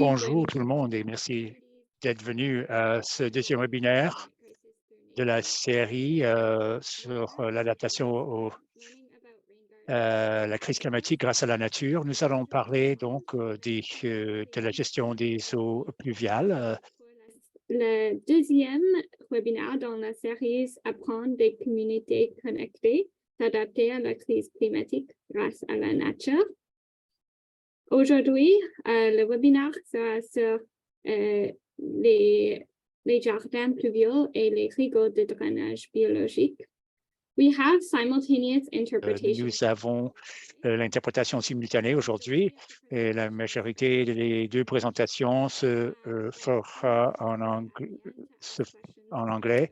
Bonjour tout le monde et merci d'être venu à ce deuxième webinaire de la série sur l'adaptation à la crise climatique grâce à la nature. Nous allons parler donc de la gestion des eaux pluviales. Le deuxième webinaire dans la série Apprendre des communautés connectées, s'adapter à la crise climatique grâce à la nature. Aujourd'hui, le webinaire sera sur les jardins pluviaux et les rigots de drainage biologique. We have simultaneous interpretation. Nous avons l'interprétation simultanée aujourd'hui et la majorité des deux présentations se fera en anglais,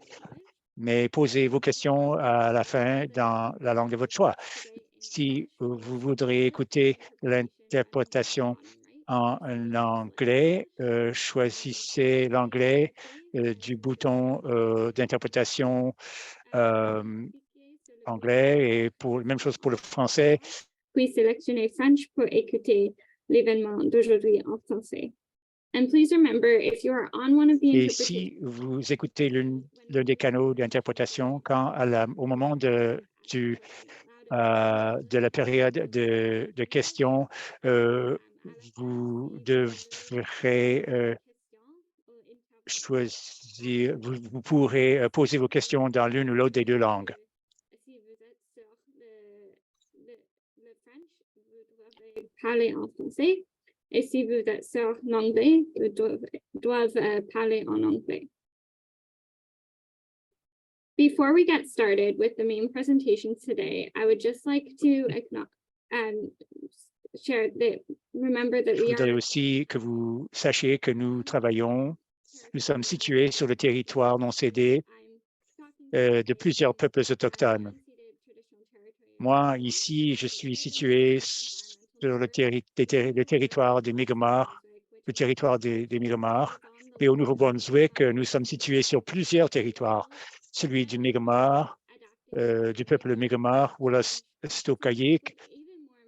mais posez vos questions à la fin dans la langue de votre choix. Si vous voudrez écouter l'interprétation en anglais, choisissez l'anglais du bouton d'interprétation anglais et même chose pour le français. Puis sélectionnez French pour écouter l'événement d'aujourd'hui en français. And please remember, if you are on one of the Et si vous écoutez l'un des canaux d'interprétation, au moment de la période de questions, vous devrez choisir, vous pourrez poser vos questions dans l'une ou l'autre des deux langues. Si vous êtes sur le French, vous devrez parler en français. Et si vous êtes sur l'anglais, vous doivent parler en anglais. Before we get started with the main presentation today, I would just like to share that, remember that Je voudrais aussi que vous sachiez que nous sommes situés sur le territoire non cédé de plusieurs peuples autochtones. Moi, ici, je suis situé sur le territoire des Mi'kmaq, le territoire des Mi'kmaq. Et au Nouveau-Brunswick, nous sommes situés sur plusieurs territoires, celui du Mi'kmaq, du peuple Mi'kmaq, Wolastoqiyik,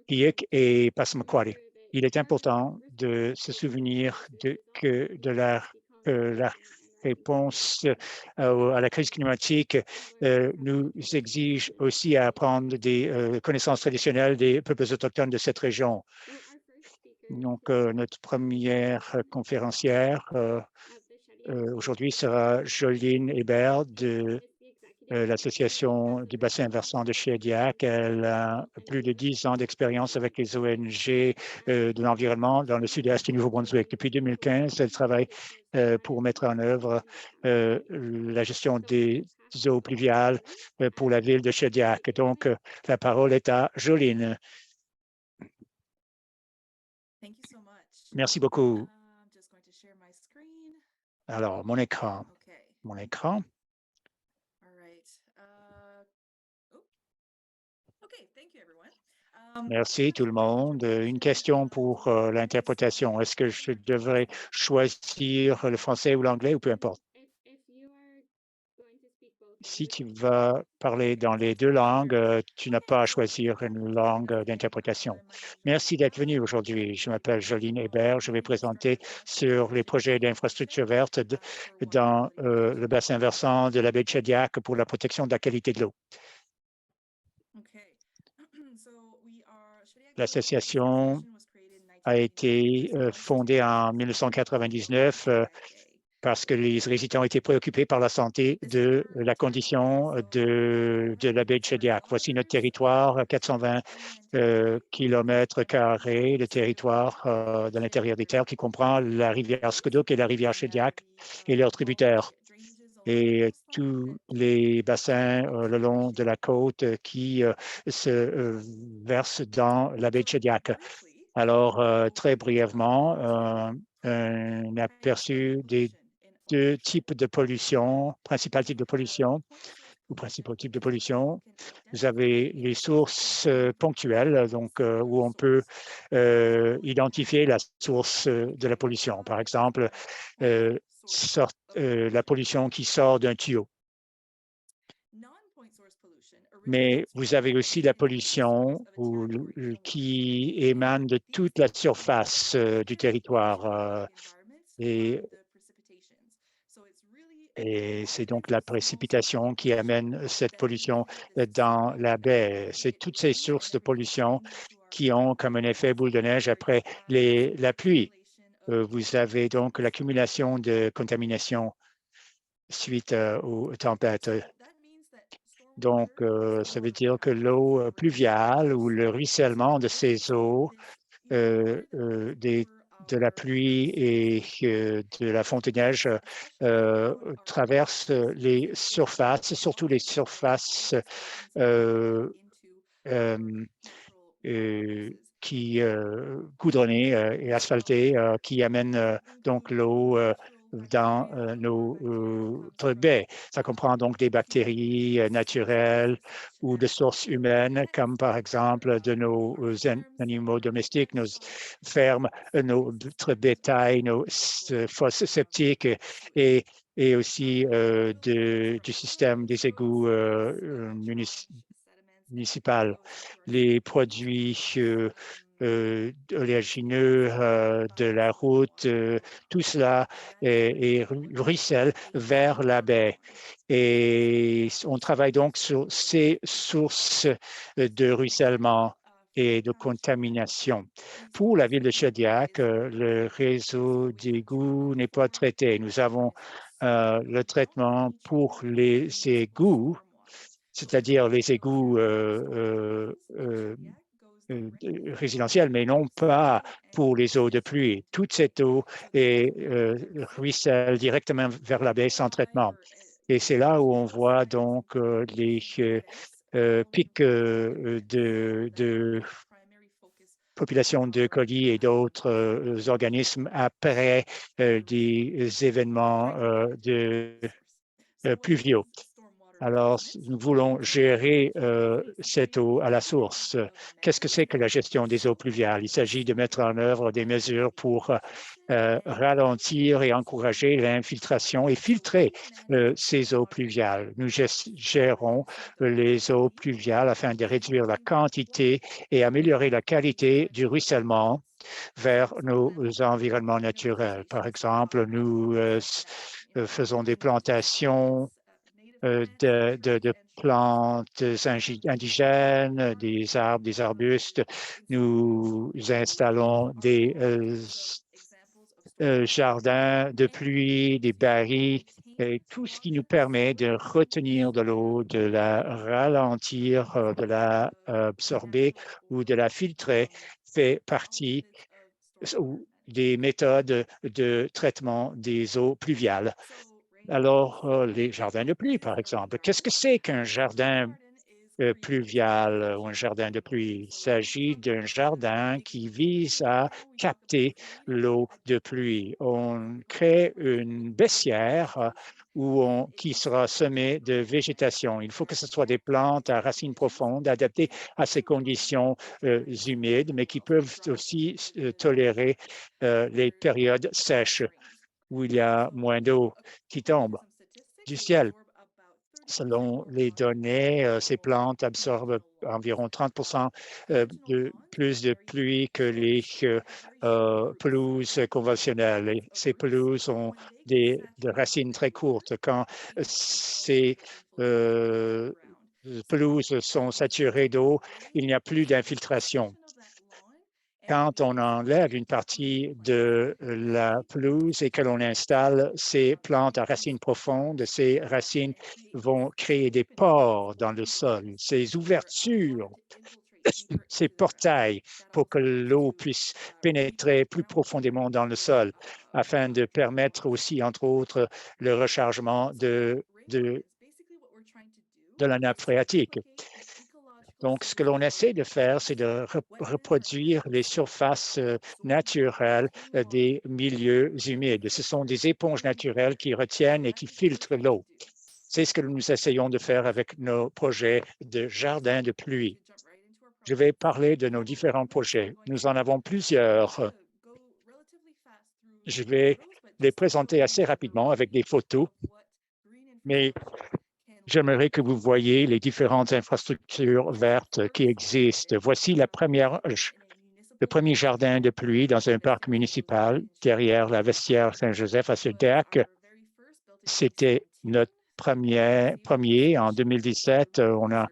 et Passamaquoddy. Il est important de se souvenir de la réponse à la crise climatique nous exige aussi à apprendre des connaissances traditionnelles des peuples autochtones de cette région. Donc, notre première conférencière aujourd'hui sera Jolene Hébert de l'Association du bassin versant de Shediac. Elle a plus de 10 ans d'expérience avec les ONG de l'environnement dans le sud-est du Nouveau-Brunswick. Depuis 2015, elle travaille pour mettre en œuvre la gestion des eaux pluviales pour la ville de Shediac. Donc, la parole est à Jolene. Merci beaucoup. Alors, mon écran. Merci tout le monde. Une question pour l'interprétation. Est-ce que je devrais choisir le français ou l'anglais ou peu importe? Si tu vas parler dans les deux langues, tu n'as pas à choisir une langue d'interprétation. Merci d'être venu aujourd'hui. Je m'appelle Jolene Hébert. Je vais présenter sur les projets d'infrastructure verte dans le bassin versant de la baie de Shediac pour la protection de la qualité de l'eau. L'association a été fondée en 1999 parce que les résidents étaient préoccupés par la santé de la condition de la baie de Shediac. Voici notre territoire, 420 km² de territoire de l'intérieur des terres qui comprend la rivière Squeduk et la rivière Shediac et leurs tributaires. Et tous les bassins le long de la côte qui se versent dans la baie de Shediac. Alors, très brièvement, un aperçu des deux types de pollution, principaux types de pollution ou principaux types de pollution. Vous avez les sources ponctuelles, donc où on peut identifier la source de la pollution. Par exemple, la pollution qui sort d'un tuyau. mais vous avez aussi la pollution qui émane de toute la surface du territoire. Et c'est donc la précipitation qui amène cette pollution dans la baie. C'est toutes ces sources de pollution qui ont comme un effet boule de neige après la pluie. Vous avez donc l'accumulation de contamination suite aux tempêtes. Donc, ça veut dire que l'eau pluviale ou le ruissellement de ces eaux de la pluie et de la fonte de neige traverse les surfaces, surtout les surfaces euh, euh, qui goudronnées et asphaltées qui amènent donc l'eau dans notre baie. Ça comprend donc des bactéries naturelles ou de sources humaines, comme par exemple de nos animaux domestiques, nos fermes, notre bétail, nos fosses septiques et aussi du système des égouts municipal. Les produits oléagineux de la route, tout cela ruisselle vers la baie. Et on travaille donc sur ces sources de ruissellement et de contamination. Pour la ville de Shediac, le réseau d'égouts n'est pas traité. Nous avons le traitement pour les égouts, c'est-à-dire les égouts résidentiels, mais non pas pour les eaux de pluie. Toute cette eau ruisselle directement vers la baie sans traitement. Et c'est là où on voit donc les pics de population de colis et d'autres organismes après des événements pluvieux. Alors, nous voulons gérer cette eau à la source. Qu'est-ce que c'est que la gestion des eaux pluviales? Il s'agit de mettre en œuvre des mesures pour ralentir et encourager l'infiltration et filtrer ces eaux pluviales. Nous gérons les eaux pluviales afin de réduire la quantité et améliorer la qualité du ruissellement vers nos environnements naturels. Par exemple, nous faisons des plantations de plantes indigènes, des arbres, des arbustes. Nous installons des jardins de pluie, des barils, et tout ce qui nous permet de retenir de l'eau, de la ralentir, de la absorber ou de la filtrer fait partie des méthodes de traitement des eaux pluviales. Alors, les jardins de pluie, par exemple. Qu'est-ce que c'est qu'un jardin pluvial ou un jardin de pluie? Il s'agit d'un jardin qui vise à capter l'eau de pluie. On crée une baissière qui sera semée de végétation. Il faut que ce soit des plantes à racines profondes adaptées à ces conditions humides, mais qui peuvent aussi tolérer les périodes sèches où il y a moins d'eau qui tombe du ciel. Selon les données, ces plantes absorbent environ 30 de plus de pluie que les pelouses conventionnelles. Et ces pelouses ont des racines très courtes. Quand ces pelouses sont saturées d'eau, il n'y a plus d'infiltration. Quand on enlève une partie de la pelouse et que l'on installe ces plantes à racines profondes, ces racines vont créer des pores dans le sol, ces ouvertures, ces portails pour que l'eau puisse pénétrer plus profondément dans le sol afin de permettre aussi, entre autres, le rechargement de la nappe phréatique. Donc, ce que l'on essaie de faire, c'est de reproduire les surfaces naturelles des milieux humides. Ce sont des éponges naturelles qui retiennent et qui filtrent l'eau. C'est ce que nous essayons de faire avec nos projets de jardins de pluie. Je vais parler de nos différents projets. Nous en avons plusieurs. Je vais les présenter assez rapidement avec des photos, mais j'aimerais que vous voyez les différentes infrastructures vertes qui existent. Voici le premier jardin de pluie dans un parc municipal derrière la vestiaire Saint-Joseph à Shediac. C'était notre premier en 2017. On a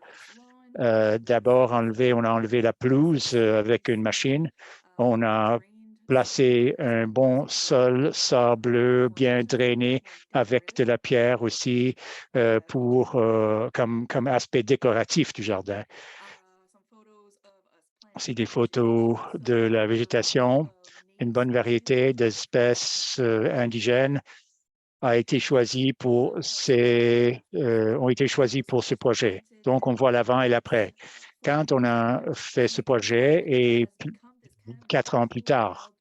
d'abord enlevé la pelouse avec une machine. On a placé un bon sol sableux bien drainé avec de la pierre aussi comme aspect décoratif du jardin. C'est des photos de la végétation. Une bonne variété d'espèces indigènes ont été choisies pour ce projet. Donc, on voit l'avant et l'après. Quand on a fait ce projet et 4 ans plus tard,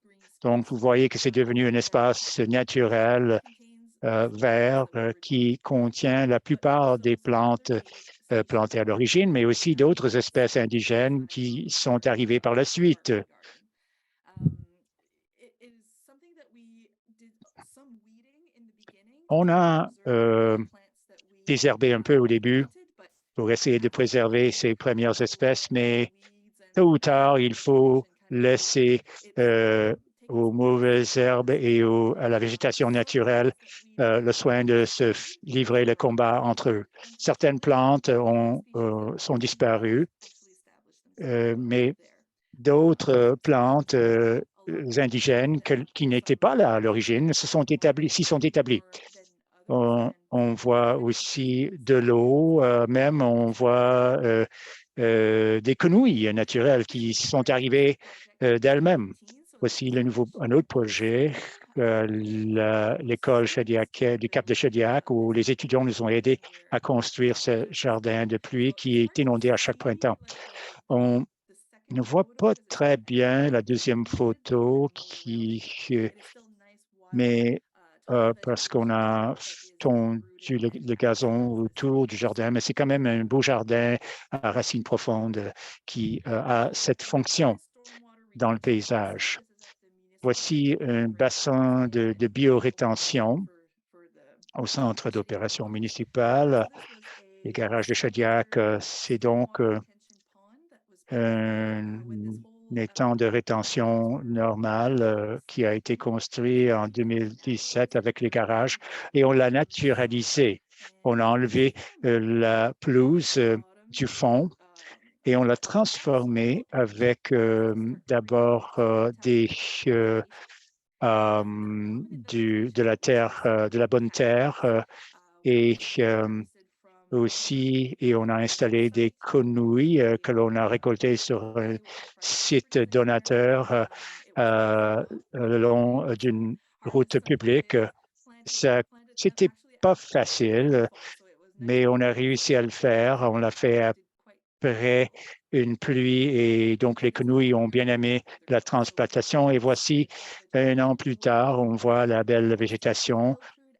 donc vous voyez que c'est devenu un espace naturel vert qui contient la plupart des plantes plantées à l'origine, mais aussi d'autres espèces indigènes qui sont arrivées par la suite. On a désherbé un peu au début pour essayer de préserver ces premières espèces, mais tôt ou tard, il faut laisser aux mauvaises herbes et à la végétation naturelle le soin de se livrer le combat entre eux. Certaines plantes sont disparues, mais d'autres plantes indigènes qui n'étaient pas là à l'origine s'y sont établies. On voit aussi de l'eau, même on voit des quenouilles naturelles qui sont arrivées d'elles-mêmes. Voici un autre projet, l'école du Cap de Shediac, où les étudiants nous ont aidés à construire ce jardin de pluie qui est inondé à chaque printemps. On ne voit pas très bien la deuxième photo, mais parce qu'on a tondu le gazon autour du jardin, mais c'est quand même un beau jardin à racines profondes qui a cette fonction dans le paysage. Voici un bassin de biorétention au centre d'opération municipale. Les garages de Shediac, c'est donc un étang de rétention normal qui a été construit en 2017 avec les garages et on l'a naturalisé. On a enlevé la pelouse du fond et on l'a transformé avec d'abord de la terre, de la bonne terre et aussi, et on a installé des quenouilles que l'on a récoltées sur un site donateur le long d'une route publique. C'était pas facile, mais on a réussi à le faire. On l'a fait après une pluie et donc les quenouilles ont bien aimé la transplantation. Et voici, un an plus tard, on voit la belle végétation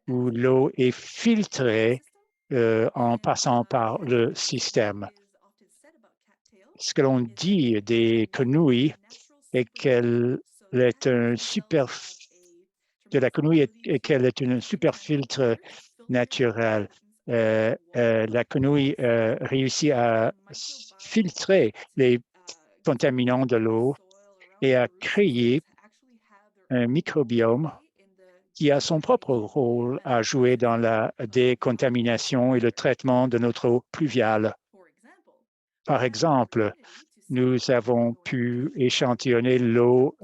où l'eau est filtrée en passant par le système. Ce que l'on dit des quenouilles est qu'elle est un super filtre naturel. La quenouille réussit à filtrer les contaminants de l'eau et à créer un microbiome qui a son propre rôle à jouer dans la décontamination et le traitement de notre eau pluviale. Par exemple, nous avons pu échantillonner l'eau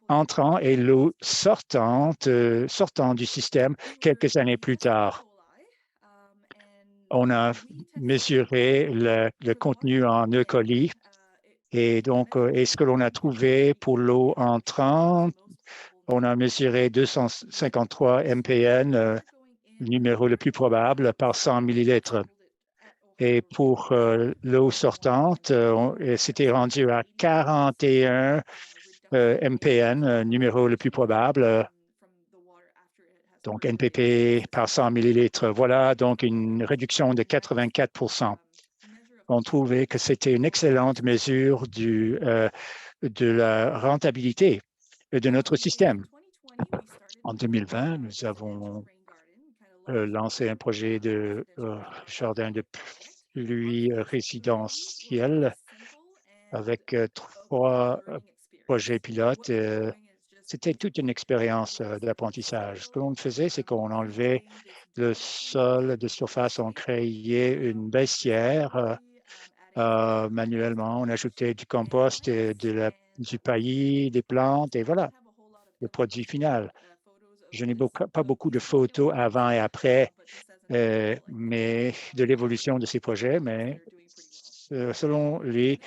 entrant et l'eau sortant du système quelques années plus tard. On a mesuré le contenu en E. coli et donc, ce que l'on a trouvé pour l'eau entrante, on a mesuré 253 mpn, le numéro le plus probable par 100 millilitres. Et pour l'eau sortante, c'était rendu à 41 mpn, numéro le plus probable. Donc, NPP par 100 millilitres. Voilà donc une réduction de 84 %. On trouvait que c'était une excellente mesure de la rentabilité de notre système. En 2020, nous avons lancé un projet de jardin de pluie résidentiel avec 3 projets pilotes. C'était toute une expérience d'apprentissage. Ce que l'on faisait, c'est qu'on enlevait le sol de surface, on créait une baissière manuellement, on ajoutait du compost, et du paillis, des plantes, et voilà, le produit final. Je n'ai pas beaucoup de photos avant et après, mais de l'évolution de ces projets, mais selon les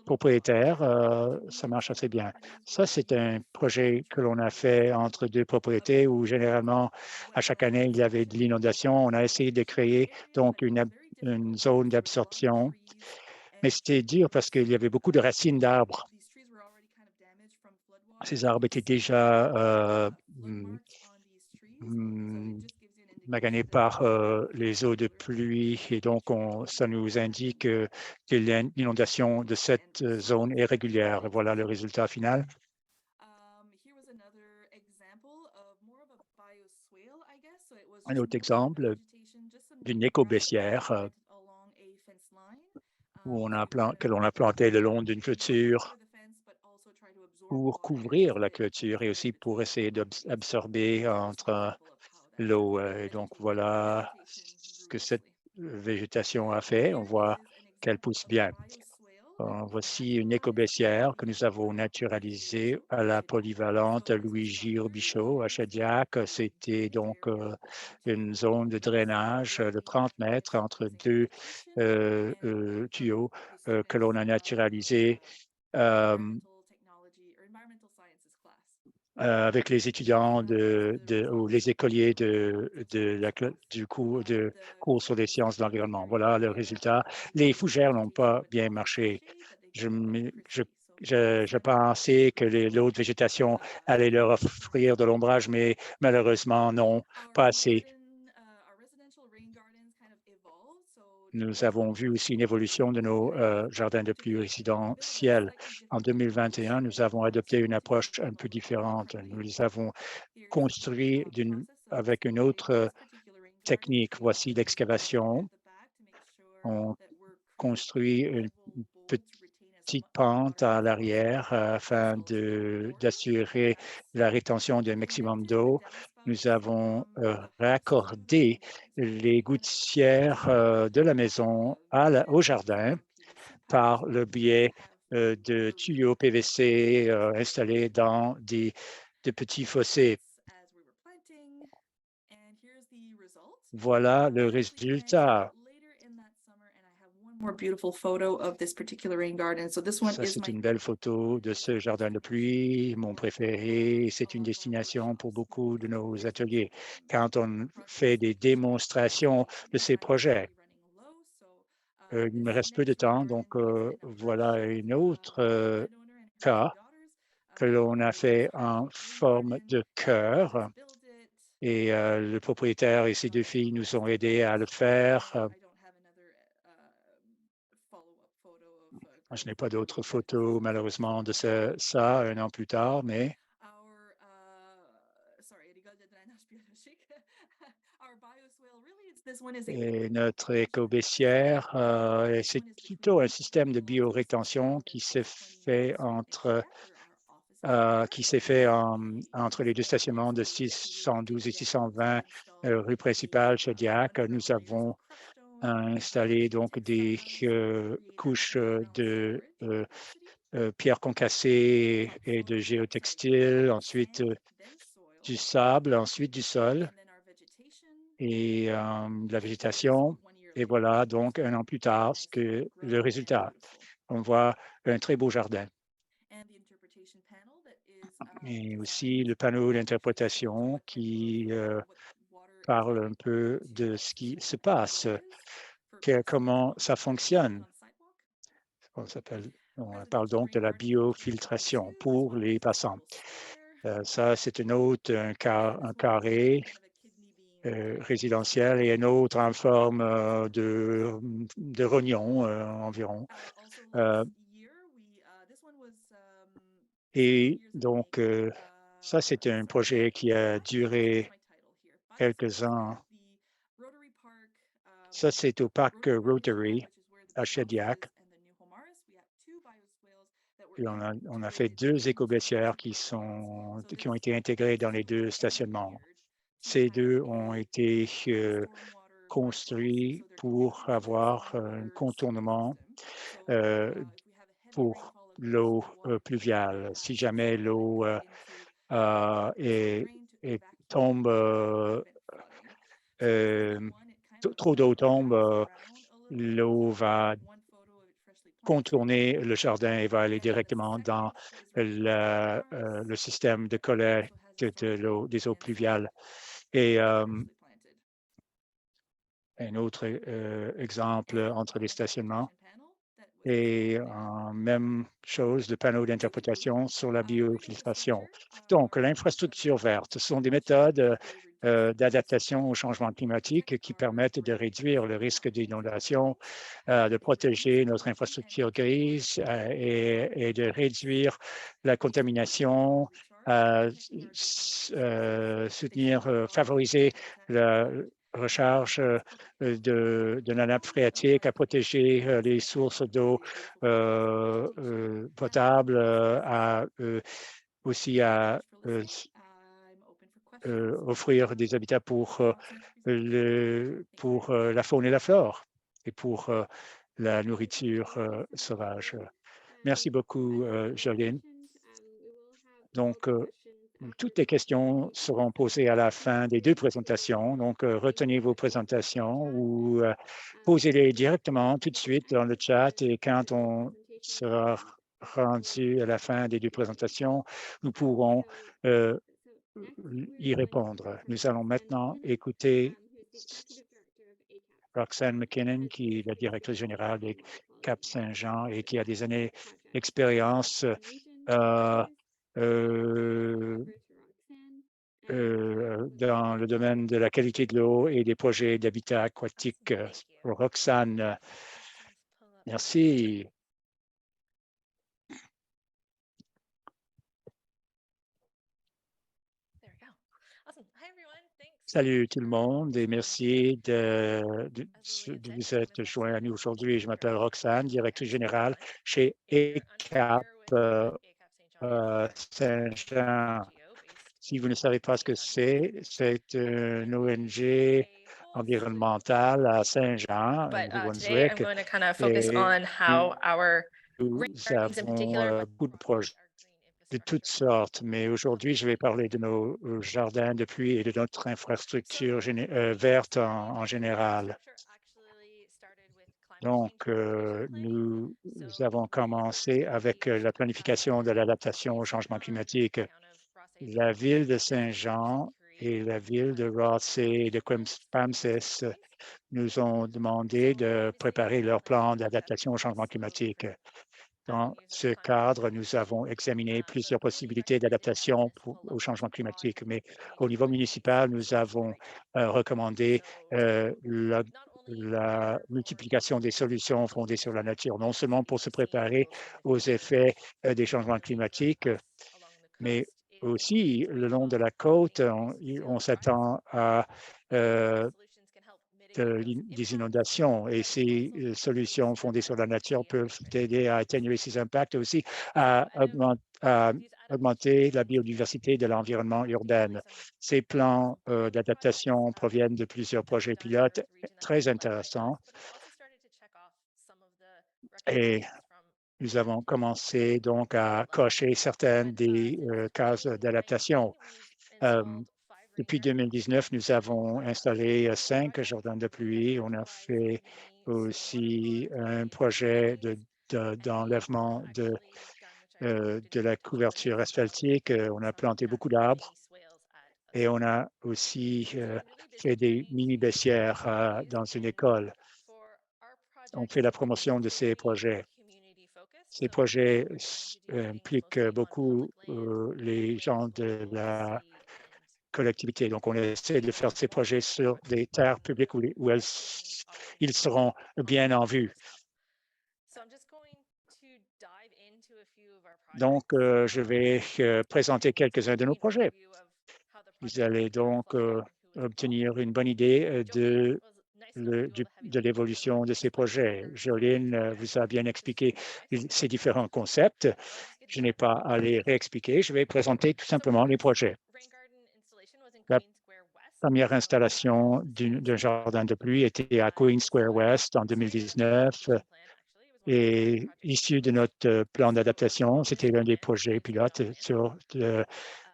propriétaires, ça marche assez bien. Ça, c'est un projet que l'on a fait entre 2 propriétés où généralement, à chaque année, il y avait de l'inondation. On a essayé de créer donc une zone d'absorption, mais c'était dur parce qu'il y avait beaucoup de racines d'arbres. Ces arbres étaient déjà maganés par les eaux de pluie et donc ça nous indique que l'inondation de cette zone est régulière. Voilà le résultat final. Un autre exemple d'une éco-baissière que l'on a planté le long d'une clôture pour couvrir la clôture et aussi pour essayer d'absorber entre l'eau. Donc, voilà ce que cette végétation a fait. On voit qu'elle pousse bien. Voici une éco-baissière que nous avons naturalisée à la polyvalente Louis-J. Robichaud à Chadillac. C'était donc une zone de drainage de 30 mètres entre 2 tuyaux que l'on a naturalisés avec les étudiants ou les écoliers du cours sur les sciences de l'environnement. Voilà le résultat. Les fougères n'ont pas bien marché. Je pensais que l'autre végétation allait leur offrir de l'ombrage, mais malheureusement, non, pas assez. Nous avons vu aussi une évolution de nos jardins de pluie résidentiels. En 2021, nous avons adopté une approche un peu différente. Nous les avons construits avec une autre technique. Voici l'excavation. On construit une petite pente à l'arrière afin d'assurer la rétention d'un maximum d'eau. Nous avons raccordé les gouttières de la maison au jardin par le biais de tuyaux PVC installés dans de petits fossés. Voilà le résultat. Ça, c'est une belle photo de ce jardin de pluie, mon préféré. C'est une destination pour beaucoup de nos ateliers quand on fait des démonstrations de ces projets. Il me reste peu de temps, donc voilà un autre cas que l'on a fait en forme de cœur. Et le propriétaire et ses 2 filles nous ont aidés à le faire. Je n'ai pas d'autres photos, malheureusement, de ça 1 an plus tard, mais et notre éco-baissière, c'est plutôt un système de biorétention qui s'est fait entre les 2 stationnements de 612 et 620 rue principale, Chaudiac. Nous avons installé donc des couches de pierres concassées et de géotextile, ensuite du sable, ensuite du sol et de la végétation. Et voilà donc 1 an plus tard le résultat. On voit un très beau jardin. Et aussi le panneau d'interprétation qui parle un peu de ce qui se passe, comment ça fonctionne. On parle donc de la biofiltration pour les passants. Ça, c'est un autre, un carré résidentiel et un autre en forme de rognon environ. Et donc, ça, c'est un projet qui a duré quelques-uns. Ça, c'est au parc Rotary à Shediac. Et on a fait 2 éco-baissières qui ont été intégrées dans les 2 stationnements. Ces 2 ont été construits pour avoir un contournement pour l'eau pluviale. Si jamais l'eau tombe, trop d'eau tombe, l'eau va contourner le jardin et va aller directement dans le système de collecte des eaux pluviales. Et un autre exemple entre les stationnements et même chose, le panneau d'interprétation sur la biofiltration. Donc, l'infrastructure verte, ce sont des méthodes d'adaptation au changement climatique qui permettent de réduire le risque d'inondation, de protéger notre infrastructure grise et de réduire la contamination, soutenir, favoriser la recharge de la nappe phréatique, à protéger les sources d'eau potable, aussi à offrir des habitats pour la faune et la flore et pour la nourriture sauvage. Merci beaucoup, Jolene. Donc, toutes les questions seront posées à la fin des 2 présentations. Donc, retenez vos présentations ou posez-les directement tout de suite dans le chat et quand on sera rendu à la fin des 2 présentations, nous pourrons y répondre. Nous allons maintenant écouter Roxanne McKinnon, qui est la directrice générale des Cap Saint-Jean et qui a des années d'expérience dans le domaine de la qualité de l'eau et des projets d'habitat aquatique. Roxane, merci. Salut tout le monde et merci de vous être joint à nous aujourd'hui. Je m'appelle Roxane, directrice générale chez ECAP Saint-Jean. Si vous ne savez pas ce que c'est une ONG environnementale à Saint-Jean, au Nouveau-Brunswick. Nous avons beaucoup de projets de toutes sortes, mais aujourd'hui, je vais parler de nos jardins de pluie et de notre infrastructure verte en général. Donc, nous avons commencé avec la planification de l'adaptation au changement climatique. La ville de Saint-Jean et la ville de Rothsay et de Pamsis nous ont demandé de préparer leur plan d'adaptation au changement climatique. Dans ce cadre, nous avons examiné plusieurs possibilités d'adaptation au changement climatique, mais au niveau municipal, nous avons recommandé la multiplication des solutions fondées sur la nature, non seulement pour se préparer aux effets des changements climatiques, mais aussi le long de la côte, on s'attend à des inondations et ces solutions fondées sur la nature peuvent aider à atténuer ces impacts et aussi à augmenter la biodiversité de l'environnement urbain. Ces plans d'adaptation proviennent de plusieurs projets pilotes très intéressants et nous avons commencé donc à cocher certaines des cases d'adaptation. Depuis 2019, nous avons installé 5 jardins de pluie. On a fait aussi un projet d'enlèvement de la couverture asphaltique. On a planté beaucoup d'arbres et on a aussi fait des mini-baissières dans une école. On fait la promotion de ces projets. Ces projets impliquent beaucoup les gens de la collectivité. Donc, on essaie de faire ces projets sur des terres publiques où ils seront bien en vue. Donc, je vais présenter quelques-uns de nos projets. Vous allez donc obtenir une bonne idée de l'évolution de ces projets. Jolene vous a bien expliqué ces différents concepts. Je n'ai pas à les réexpliquer. Je vais présenter tout simplement les projets. La première installation d'un jardin de pluie était à Queen Square West en 2019 et issu de notre plan d'adaptation, c'était l'un des projets pilotes sur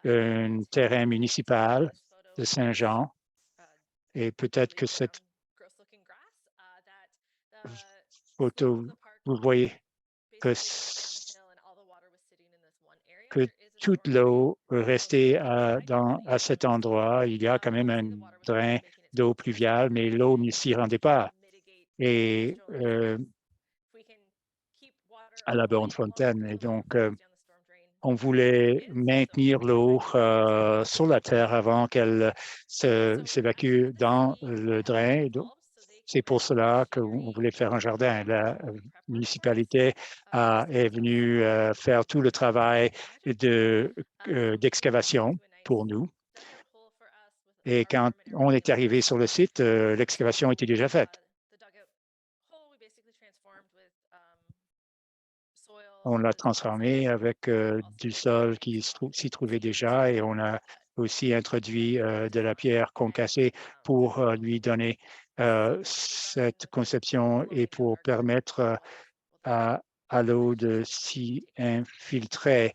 un terrain municipal de Saint-Jean. Et peut-être que cette photo, vous voyez que toute l'eau restait à cet endroit. Il y a quand même un drain d'eau pluviale, mais l'eau ne s'y rendait pas. Et à la bonne fontaine. Et donc, on voulait maintenir l'eau sur la terre avant qu'elle s'évacue dans le drain. C'est pour cela qu'on voulait faire un jardin. La municipalité est venue faire tout le travail d'excavation pour nous. Et quand on est arrivé sur le site, l'excavation était déjà faite. On l'a transformé avec du sol qui s'y trouvait déjà et on a aussi introduit de la pierre concassée pour lui donner cette conception et pour permettre à l'eau de s'y infiltrer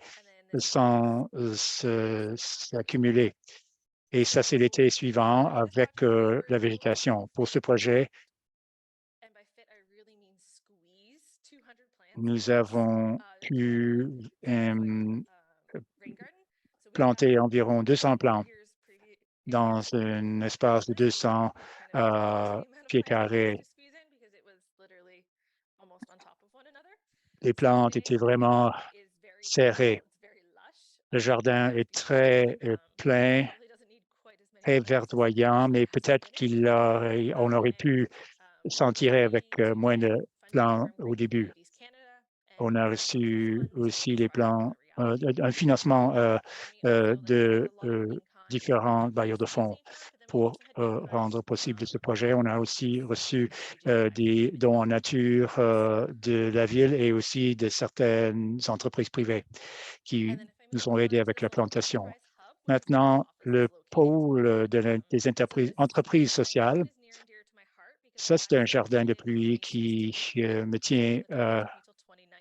sans s'accumuler. Et ça, c'est l'été suivant avec la végétation. Pour ce projet, nous avons pu planter environ 200 plants dans un espace de 200 pieds carrés. Les plantes étaient vraiment serrées. Le jardin est très plein, très verdoyant, mais peut-être qu'on aurait pu s'en tirer avec moins de plants au début. On a reçu aussi les plans, un financement de différents bailleurs de fonds pour rendre possible ce projet. On a aussi reçu des dons en nature de la ville et aussi de certaines entreprises privées qui nous ont aidés avec la plantation. Maintenant, le pôle des entreprises sociales, ça, c'est un jardin de pluie qui me tient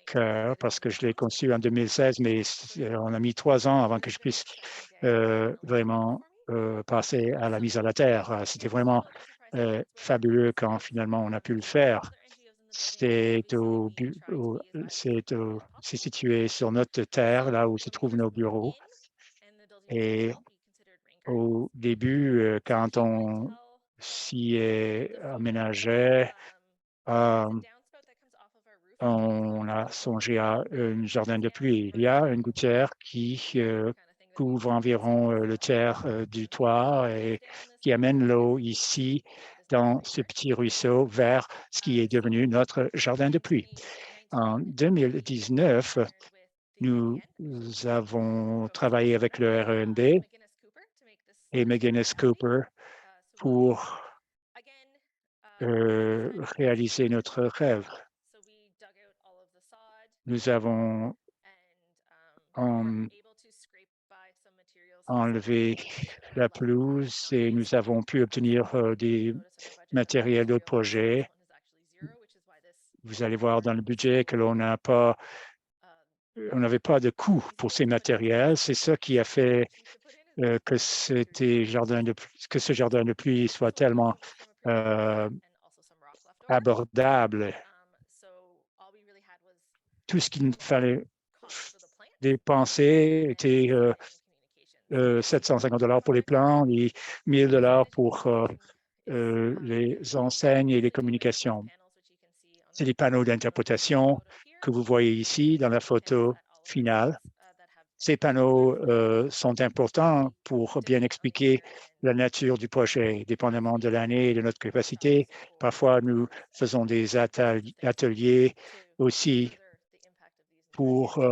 cœur parce que je l'ai conçu en 2016, mais on a mis 3 ans avant que je puisse vraiment passer à la mise à la terre. C'était vraiment fabuleux quand finalement on a pu le faire. C'est situé sur notre terre, là où se trouvent nos bureaux. Et au début, quand on s'y est aménagé, on a songé à un jardin de pluie. Il y a une gouttière qui couvre environ le tiers du toit et qui amène l'eau ici dans ce petit ruisseau vers ce qui est devenu notre jardin de pluie. En 2019, nous avons travaillé avec le REND et McGuinness Cooper pour réaliser notre rêve. Nous avons enlevé la pelouse et nous avons pu obtenir des matériels d'autres projets. Vous allez voir dans le budget que on n'avait pas de coût pour ces matériels. C'est ça qui a fait que ce jardin de pluie soit tellement abordable. Tout ce qu'il fallait dépenser était 750 $ pour les plans et 1000 $ pour les enseignes et les communications. C'est les panneaux d'interprétation que vous voyez ici dans la photo finale. Ces panneaux sont importants pour bien expliquer la nature du projet, dépendamment de l'année et de notre capacité. Parfois, nous faisons des ateliers aussi pour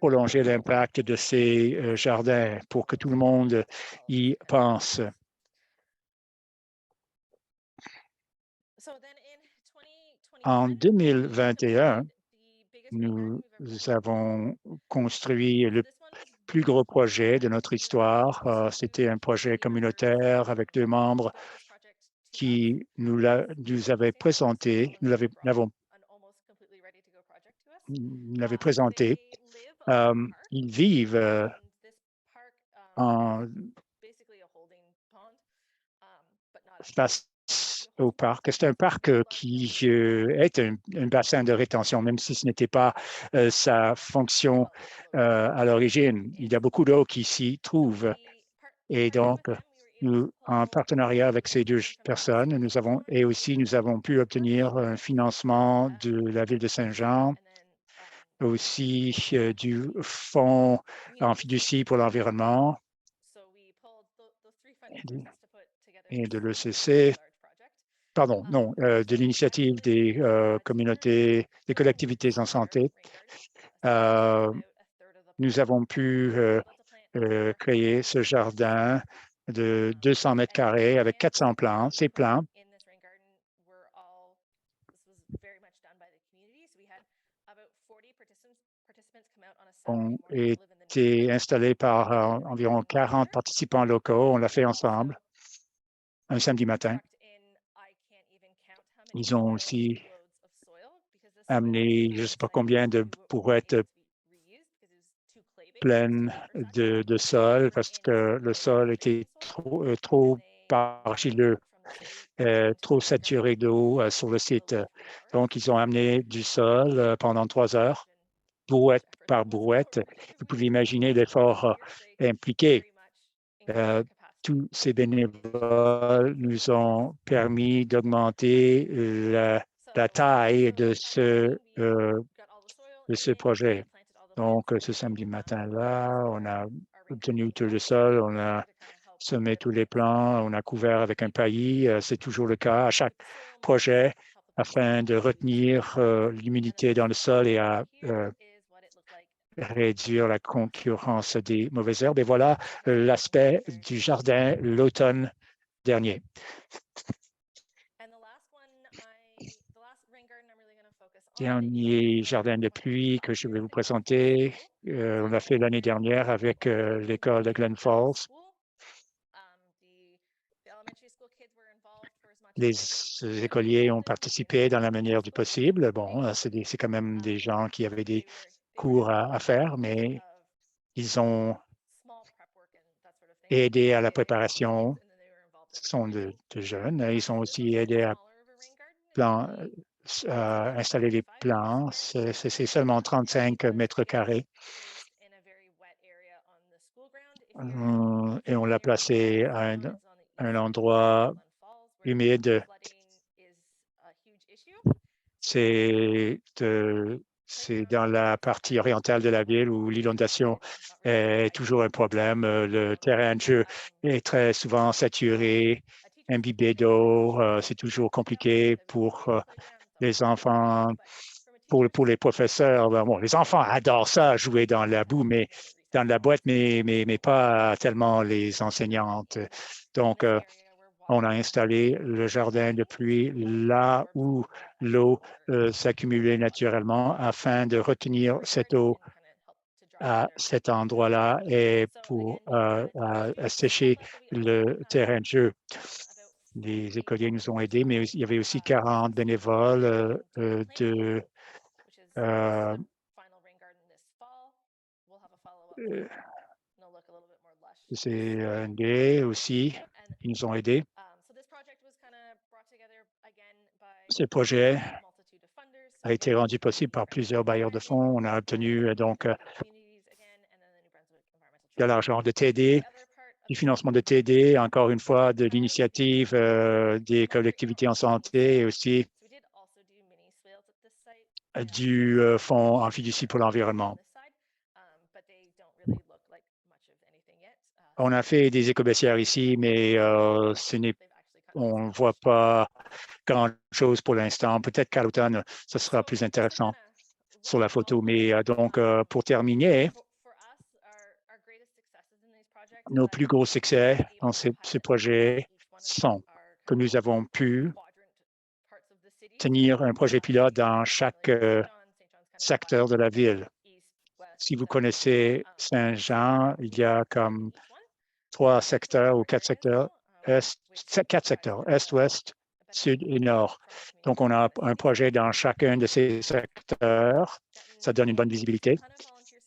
prolonger l'impact de ces jardins, pour que tout le monde y pense. En 2021, nous avons construit le plus gros projet de notre histoire. C'était un projet communautaire avec 2 membres qui nous avaient présenté, nous l'avaient présenté. Ils vivent en face au parc. C'est un parc qui est un bassin de rétention, même si ce n'était pas sa fonction à l'origine. Il y a beaucoup d'eau qui s'y trouve. Et donc, nous, en partenariat avec ces 2 personnes, nous avons pu obtenir un financement de la Ville de Saint-Jean, aussi du Fonds en fiducie pour l'environnement et de l'ECC. Pardon, non, de l'initiative des communautés, des collectivités en santé. Nous avons pu créer ce jardin de 200 mètres carrés avec 400 plants. Ces plants ont été installés par environ 40 participants locaux. On l'a fait ensemble un samedi matin. Ils ont aussi amené je ne sais pas combien de brouettes pleines de sol parce que le sol était trop argileux, trop saturé d'eau sur le site. Donc, ils ont amené du sol pendant 3 heures, brouette par brouette. Vous pouvez imaginer l'effort impliqué. Tous ces bénévoles nous ont permis d'augmenter la taille de ce projet. Donc, ce samedi matin-là, on a obtenu tout le sol, on a semé tous les plants, on a couvert avec un paillis. C'est toujours le cas à chaque projet afin de retenir l'humidité dans le sol et à réduire la concurrence des mauvaises herbes. Et voilà l'aspect du jardin l'automne dernier. Dernier jardin de pluie que je vais vous présenter, on l'a fait l'année dernière avec l'école de Glen Falls. Les écoliers ont participé dans la manière du possible. Bon, c'est quand même des gens qui avaient des cours à faire, mais ils ont aidé à la préparation. Ce sont de jeunes. Ils ont aussi aidé à installer les plants. C'est seulement 35 mètres carrés. Et on l'a placé à un endroit humide. C'est dans la partie orientale de la ville où l'inondation est toujours un problème. Le terrain de jeu est très souvent saturé, imbibé d'eau. C'est toujours compliqué pour les enfants, pour les professeurs. Bon, les enfants adorent ça, jouer dans la boue, mais dans la boîte, mais pas tellement les enseignantes. Donc, on a installé le jardin de pluie là où l'eau s'accumulait naturellement afin de retenir cette eau à cet endroit-là et pour sécher le terrain de jeu. Les écoliers nous ont aidés, mais il y avait aussi 40 bénévoles CND aussi, ils nous ont aidés. Ce projet a été rendu possible par plusieurs bailleurs de fonds. On a obtenu donc de l'argent de TD, du financement de TD, encore une fois, de l'initiative des collectivités en santé et aussi du Fonds en fiducie pour l'environnement. On a fait des éco-baissières ici, mais on ne voit pas grand-chose pour l'instant. Peut-être qu'à l'automne, ce sera plus intéressant sur la photo. Mais donc, pour terminer, nos plus gros succès dans ces projets sont que nous avons pu tenir un projet pilote dans chaque secteur de la ville. Si vous connaissez Saint-Jean, il y a comme 3 secteurs ou 4 secteurs, quatre secteurs, Est, Ouest, Sud et Nord. Donc, on a un projet dans chacun de ces secteurs. Ça donne une bonne visibilité.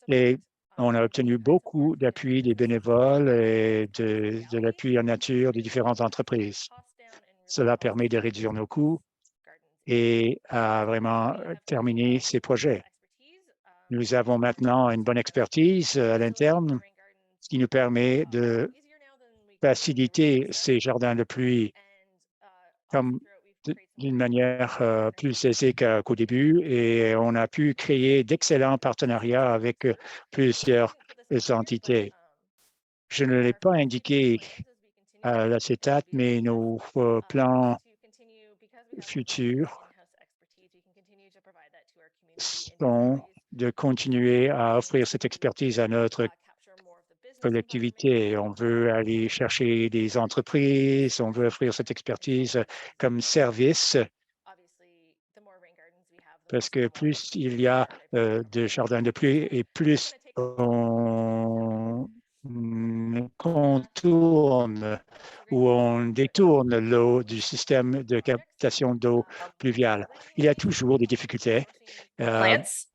Et on a obtenu beaucoup d'appui des bénévoles et de l'appui en nature de différentes entreprises. Cela permet de réduire nos coûts et à vraiment terminer ces projets. Nous avons maintenant une bonne expertise à l'interne, ce qui nous permet de faciliter ces jardins de pluie comme d'une manière plus aisée qu'au début, et on a pu créer d'excellents partenariats avec plusieurs entités. Je ne l'ai pas indiqué à l'acétate, mais nos plans futurs sont de continuer à offrir cette expertise à notre collectivité. On veut aller chercher des entreprises, on veut offrir cette expertise comme service, parce que plus il y a de jardins de pluie et plus on contourne ou on détourne l'eau du système de captation d'eau pluviale. Il y a toujours des difficultés. Plants.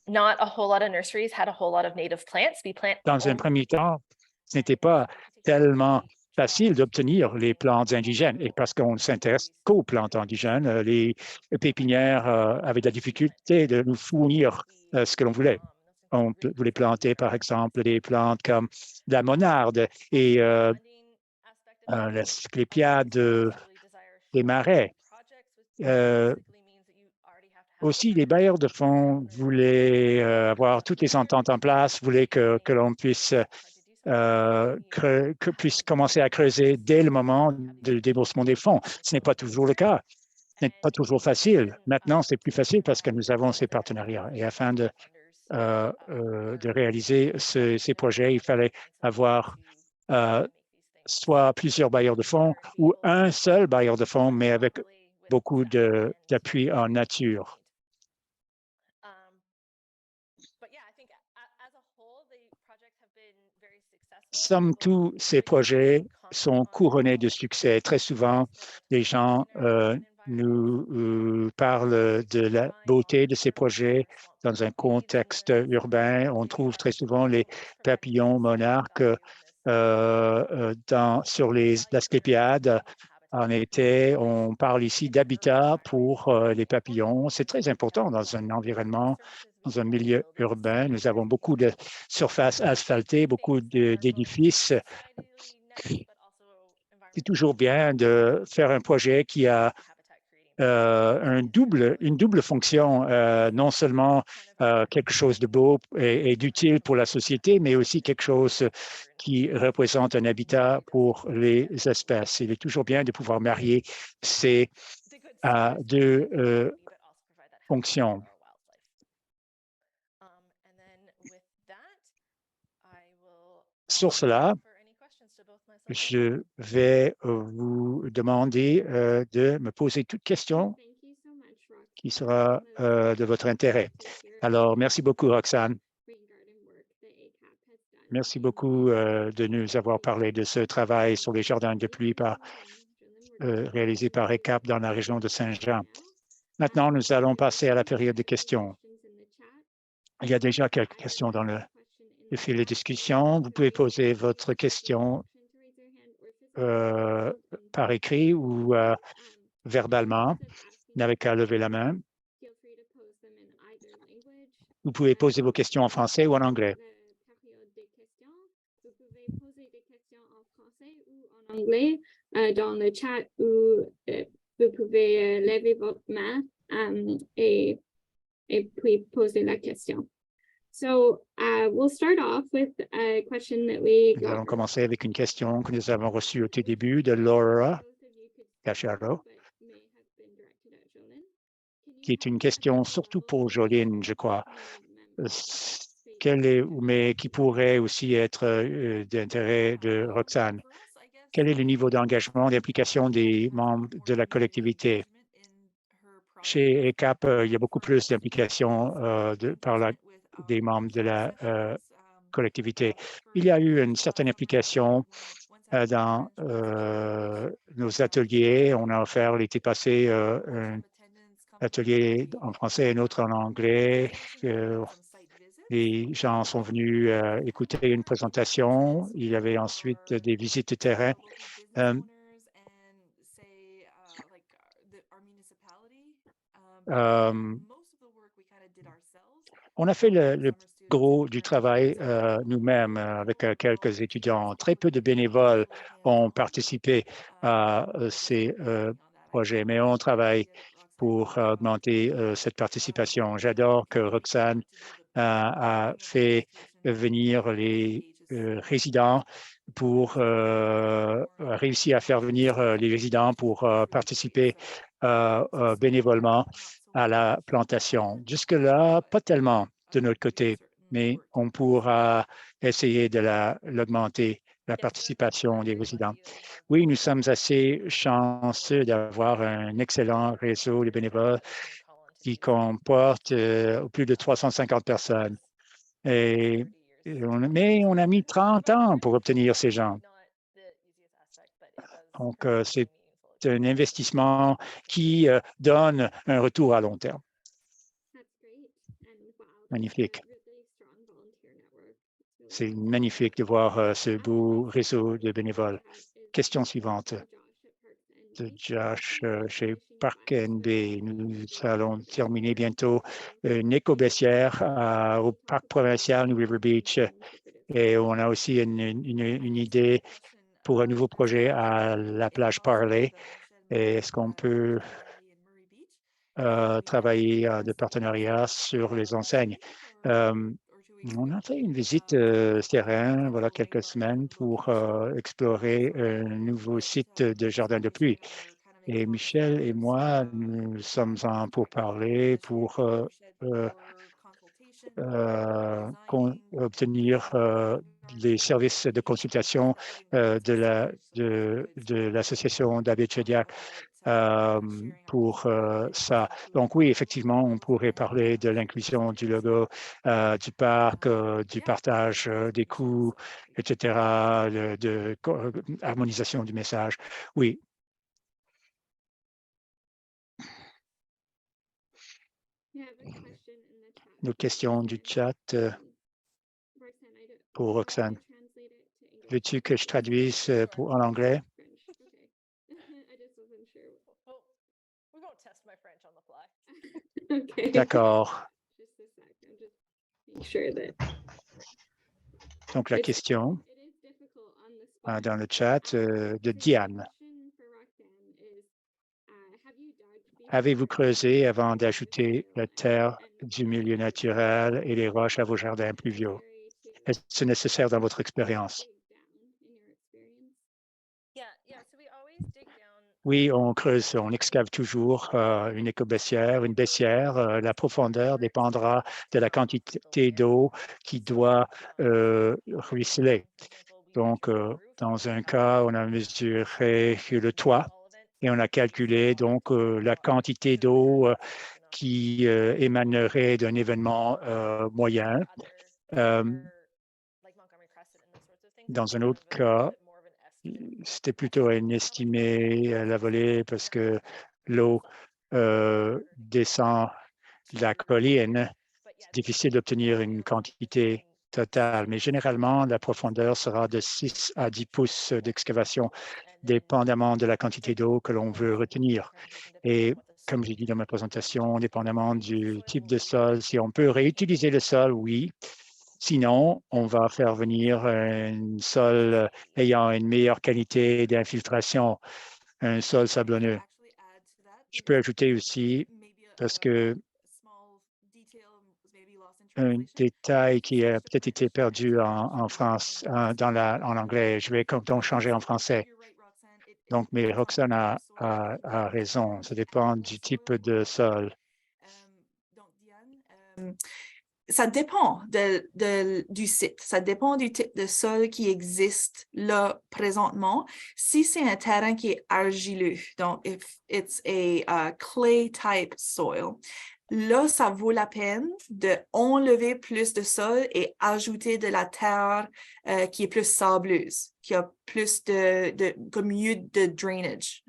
Not a whole lot of nurseries had a whole lot of native plants. We plant Dans un premier temps, ce n'était pas tellement facile d'obtenir les plantes indigènes. Et parce qu'on ne s'intéresse qu'aux plantes indigènes, les pépinières avaient de la difficulté de nous fournir ce que l'on voulait. On voulait planter, par exemple, des plantes comme la monarde et la sclépiade des marais. Aussi, les bailleurs de fonds voulaient avoir toutes les ententes en place, voulaient que l'on puisse commencer à creuser dès le moment du déboursement des fonds. Ce n'est pas toujours le cas. Ce n'est pas toujours facile. Maintenant, c'est plus facile parce que nous avons ces partenariats. Et afin de réaliser ces projets, il fallait avoir soit plusieurs bailleurs de fonds ou un seul bailleur de fonds, mais avec beaucoup d'appui en nature. Somme toute, ces projets sont couronnés de succès. Très souvent, les gens nous parlent de la beauté de ces projets dans un contexte urbain. On trouve très souvent les papillons monarques sur l'Asclépiade. En été, on parle ici d'habitat pour les papillons. C'est très important dans un environnement, dans un milieu urbain. Nous avons beaucoup de surfaces asphaltées, beaucoup d'édifices. C'est toujours bien de faire un projet qui a une double fonction, non seulement quelque chose de beau et d'utile pour la société, mais aussi quelque chose qui représente un habitat pour les espèces. Il est toujours bien de pouvoir marier ces deux fonctions. Sur cela, je vais vous demander de me poser toute question qui sera de votre intérêt. Alors, merci beaucoup, Roxane. Merci beaucoup de nous avoir parlé de ce travail sur les jardins de pluie réalisé par ECAP dans la région de Saint-Jean. Maintenant, nous allons passer à la période de questions. Il y a déjà quelques questions dans le fil de discussion. Vous pouvez poser votre question par écrit ou verbalement. Vous n'avez qu'à lever la main. Vous pouvez poser vos questions en français ou en anglais. Vous pouvez poser des questions en français ou en anglais dans le chat ou vous pouvez lever votre main et puis poser la question. So we'll start off with a question that we got. Nous allons commencer avec une question que nous avons reçue au tout début de Laura Cacharo, qui est une question surtout pour Jolene, je crois. Mais qui pourrait aussi être d'intérêt de Roxane. Quel est le niveau d'engagement, d'implication des membres de la collectivité chez ECAP, il y a beaucoup plus d'implications des membres de la collectivité. Il y a eu une certaine implication dans nos ateliers. On a offert l'été passé un atelier en français et un autre en anglais. Les gens sont venus écouter une présentation. Il y avait ensuite des visites de terrain. On a fait le gros du travail nous-mêmes avec quelques étudiants. Très peu de bénévoles ont participé à ces projets, mais on travaille pour augmenter cette participation. J'adore que Roxane a fait venir les résidents pour réussir à faire venir les résidents pour participer bénévolement à la plantation. Jusque-là, pas tellement de notre côté, mais on pourra essayer de l'augmenter, la participation des résidents. Oui, nous sommes assez chanceux d'avoir un excellent réseau de bénévoles qui comporte plus de 350 personnes. Mais on a mis 30 ans pour obtenir ces gens. Donc, c'est un investissement qui donne un retour à long terme. Magnifique. C'est magnifique de voir ce beau réseau de bénévoles. Question suivante de Josh chez Parc NB. Nous allons terminer bientôt une éco-baissière au parc provincial New River Beach. Et on a aussi une idée pour un nouveau projet à la plage Parley. Est-ce qu'on peut travailler de partenariat sur les enseignes? On a fait une visite terrain, voilà, quelques semaines pour explorer un nouveau site de jardin de pluie. Et Michel et moi, nous sommes en pourparlers pour obtenir les services de consultation de l'association David Chediak pour ça. Donc oui, effectivement, on pourrait parler de l'inclusion du logo du parc, du partage des coûts, etc., de harmonisation du message. Oui. Une question du chat pour Roxane. Veux-tu que je traduise en anglais? D'accord. Donc, la question dans le chat de Diane. Avez-vous creusé avant d'ajouter la terre du milieu naturel et les roches à vos jardins pluviaux? Est-ce nécessaire dans votre expérience? Oui, on creuse, on excave toujours une éco-baissière, une baissière. La profondeur dépendra de la quantité d'eau qui doit ruisseler. Donc, dans un cas, on a mesuré le toit et on a calculé donc la quantité d'eau qui émanerait d'un événement moyen. Dans un autre cas, c'était plutôt un estimé à la volée parce que l'eau descend de la colline. C'est difficile d'obtenir une quantité totale, mais généralement, la profondeur sera de 6 à 10 pouces d'excavation, dépendamment de la quantité d'eau que l'on veut retenir. Et comme j'ai dit dans ma présentation, dépendamment du type de sol, si on peut réutiliser le sol, oui. Sinon, on va faire venir un sol ayant une meilleure qualité d'infiltration, un sol sablonneux. Je peux ajouter aussi, parce que un détail qui a peut-être été perdu en France, en anglais, je vais donc changer en français. Donc, mais Roxane a raison, ça dépend du type de sol. ça dépend du site, ça dépend du type de sol qui existe là présentement. Si c'est un terrain qui est argileux, donc if it's a clay type soil, là, ça vaut la peine d'enlever plus de sol et ajouter de la terre qui est plus sableuse, qui a plus comme mieux de drainage.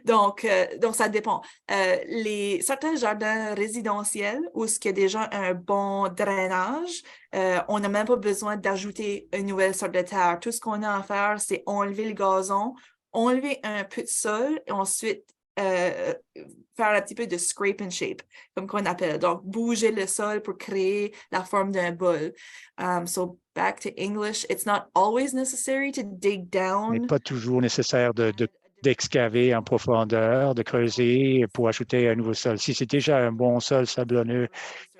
Donc, ça dépend. Certains jardins résidentiels où il y a déjà un bon drainage, on n'a même pas besoin d'ajouter une nouvelle sorte de terre. Tout ce qu'on a à faire, c'est enlever le gazon, enlever un peu de sol et ensuite faire un petit peu de scrape and shape, comme qu'on appelle. Donc, bouger le sol pour créer la forme d'un bol. So, back to English, it's not always necessary to dig down. Il n'est pas toujours nécessaire d'excaver en profondeur, de creuser pour ajouter un nouveau sol. Si c'est déjà un bon sol sablonneux,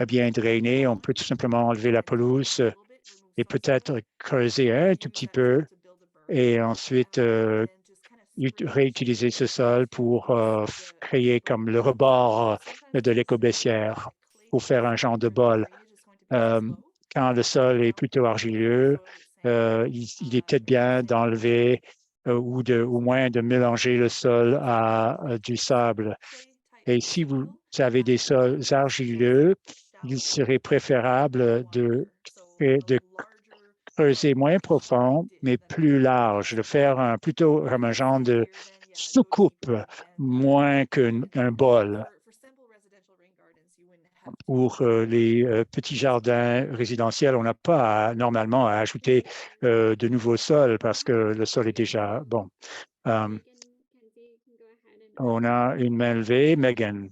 bien drainé, on peut tout simplement enlever la pelouse et peut-être creuser un tout petit peu et ensuite réutiliser ce sol pour créer comme le rebord de l'écobaissière pour faire un genre de bol. Quand le sol est plutôt argileux, il est peut-être bien d'enlever ou au moins de mélanger le sol à du sable. Et si vous avez des sols argileux, il serait préférable de creuser moins profond, mais plus large, de faire plutôt comme un genre de soucoupe, moins qu'un bol. Pour les petits jardins résidentiels, on n'a pas normalement à ajouter de nouveaux sols parce que le sol est déjà bon. On a une main levée, Megan.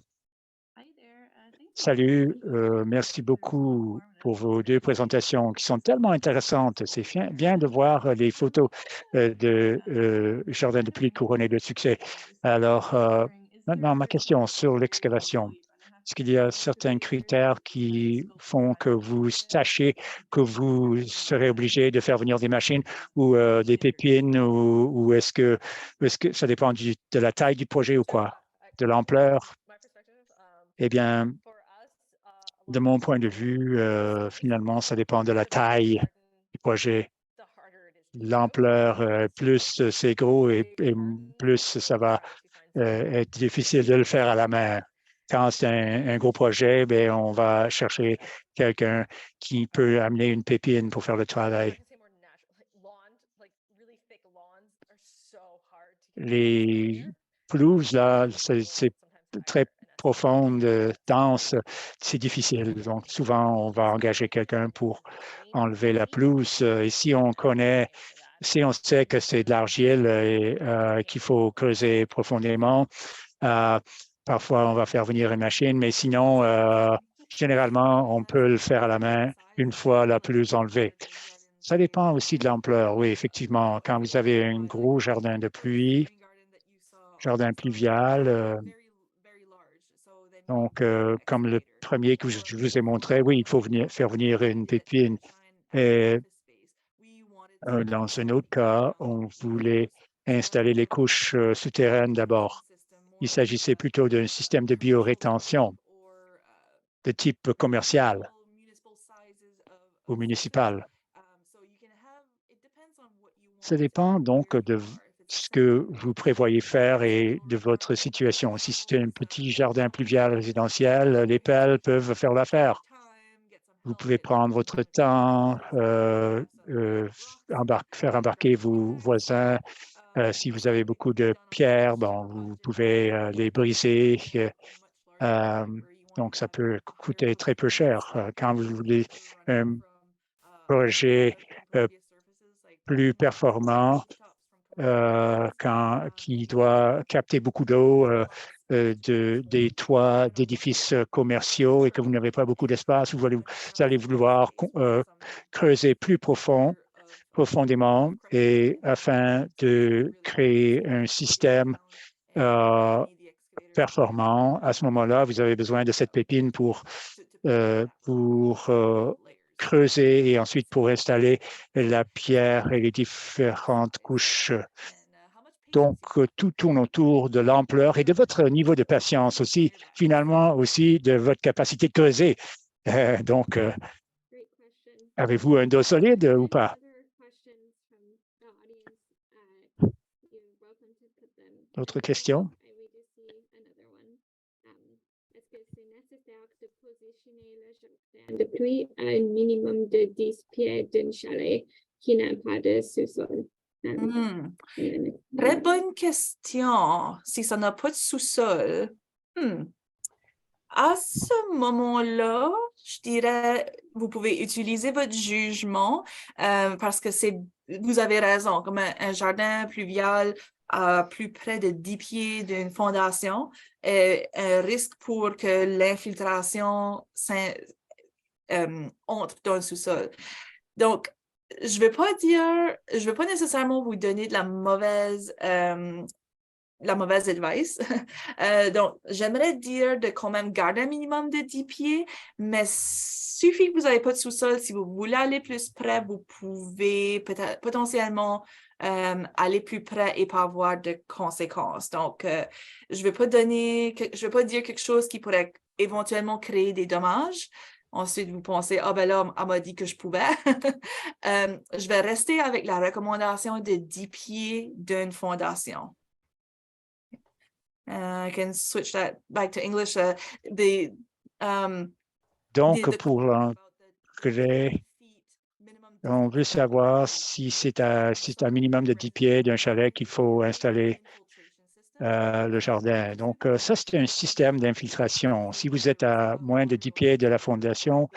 Salut, merci beaucoup pour vos deux présentations qui sont tellement intéressantes. C'est bien de voir les photos de jardins de pluie couronnés de succès. Alors, maintenant, ma question sur l'excavation. Est-ce qu'il y a certains critères qui font que vous sachiez que vous serez obligé de faire venir des machines ou des pépines ou est-ce que ça dépend de la taille du projet ou quoi? De l'ampleur? Eh bien, de mon point de vue, finalement, ça dépend de la taille du projet. L'ampleur, plus c'est gros et plus ça va être difficile de le faire à la main. Quand c'est un gros projet, bien, on va chercher quelqu'un qui peut amener une pépine pour faire le travail. Les pelouses, là, c'est très profonde, dense, c'est difficile. Donc, souvent, on va engager quelqu'un pour enlever la pelouse. Et si on sait que c'est de l'argile et qu'il faut creuser profondément, parfois, on va faire venir une machine, mais sinon, généralement, on peut le faire à la main une fois la pelouse enlevée. Ça dépend aussi de l'ampleur. Oui, effectivement, quand vous avez un gros jardin de pluie, jardin pluvial, donc, comme le premier que je vous ai montré, oui, il faut faire venir une pépine. Et dans un autre cas, on voulait installer les couches souterraines d'abord. Il s'agissait plutôt d'un système de biorétention de type commercial ou municipal. Ça dépend donc de ce que vous prévoyez faire et de votre situation. Si c'est un petit jardin pluvial résidentiel, les pelles peuvent faire l'affaire. Vous pouvez prendre votre temps, faire embarquer vos voisins. Si vous avez beaucoup de pierres, bon, vous pouvez les briser. Donc, ça peut coûter très peu cher. Quand vous voulez un projet plus performant, qui doit capter beaucoup d'eau des toits d'édifices commerciaux et que vous n'avez pas beaucoup d'espace, vous allez vouloir creuser plus profondément et afin de créer un système performant. À ce moment-là, vous avez besoin de cette pépine pour creuser et ensuite pour installer la pierre et les différentes couches. Donc, tout tourne autour de l'ampleur et de votre niveau de patience aussi, finalement aussi de votre capacité de creuser. Donc, Great question. avez-vous un dos solide ou pas? Other questions from the audience, you're welcome to put them. D'autres questions? I we just see another one. Est-ce que c'est nécessaire de positionner le jardin de pluie à un minimum de 10 pieds d'un chalet qui n'a pas de sous-sol? Très bonne question. Si ça n'a pas de sous-sol, à ce moment-là, je dirais, vous pouvez utiliser votre jugement parce que vous avez raison, comme un jardin pluvial à plus près de 10 pieds d'une fondation, un risque pour que l'infiltration entre dans le sous-sol. Donc, je ne vais pas nécessairement vous donner de la mauvaise advice. Donc, j'aimerais dire de quand même garder un minimum de 10 pieds, mais suffit que vous n'avez pas de sous-sol. Si vous voulez aller plus près, vous pouvez peut-être potentiellement aller plus près et pas avoir de conséquences. Donc, je ne vais pas dire quelque chose qui pourrait éventuellement créer des dommages. Ensuite, vous pensez, ah ben là, elle m'a dit que je pouvais. Je vais rester avec la recommandation de 10 pieds d'une fondation. I can switch that back to English. Donc, pour l'engrais, on veut savoir si c'est un minimum de 10 pieds d'un chalet qu'il faut installer le jardin. Donc, ça, c'est un système d'infiltration. Si vous êtes à moins de 10 pieds de la fondation,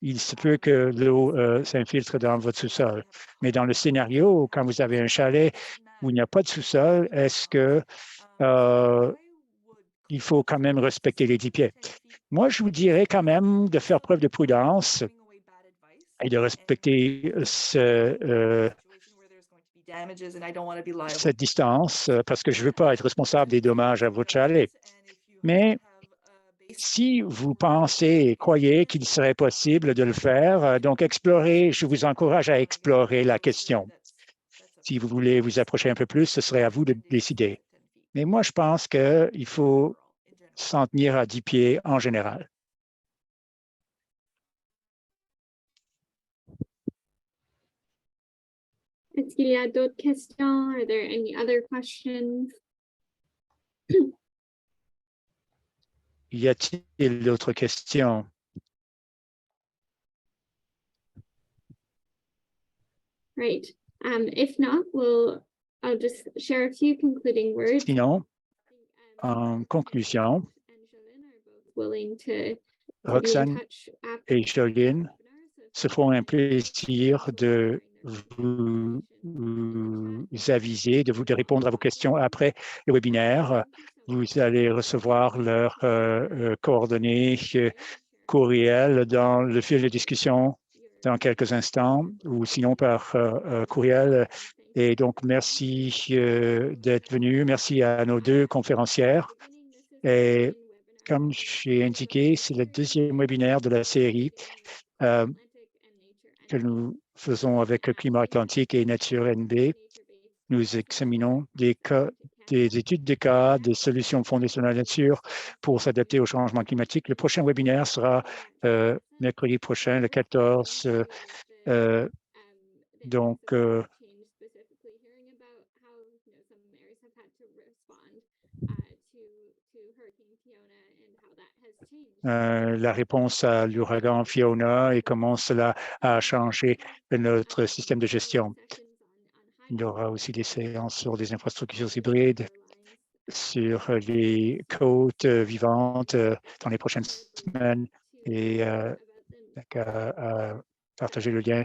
il se peut que l'eau s'infiltre dans votre sous-sol. Mais dans le scénario, quand vous avez un chalet où il n'y a pas de sous-sol, est-ce que il faut quand même respecter les 10 pieds? Moi, je vous dirais quand même de faire preuve de prudence et de respecter cette distance parce que je ne veux pas être responsable des dommages à votre chalet. Mais si vous pensez et croyez qu'il serait possible de le faire, donc explorez, je vous encourage à explorer la question. Si vous voulez vous approcher un peu plus, ce serait à vous de décider. Mais moi, je pense qu'il faut s'en tenir à 10 pieds en général. Est-ce qu'il y a d'autres questions? Are there any other questions? Y a-t-il d'autres questions? Right. If not, I'll just share a few concluding words. Sinon, en conclusion, Roxane et Jolene se font un plaisir de vous aviser, de répondre à vos questions après le webinaire. Vous allez recevoir leurs coordonnées courriel dans le fil de discussion dans quelques instants ou sinon par courriel. Et donc, merci d'être venu. Merci à nos deux conférencières. Et comme j'ai indiqué, c'est le deuxième webinaire de la série que nous faisons avec le Climat Atlantique et Nature NB. Nous examinons des études de cas, des solutions fondées sur la nature pour s'adapter au changement climatique. Le prochain webinaire sera mercredi prochain, le 14. Donc, la réponse à l'ouragan Fiona et comment cela a changé notre système de gestion. Il y aura aussi des séances sur des infrastructures hybrides, sur les côtes vivantes dans les prochaines semaines et partager le lien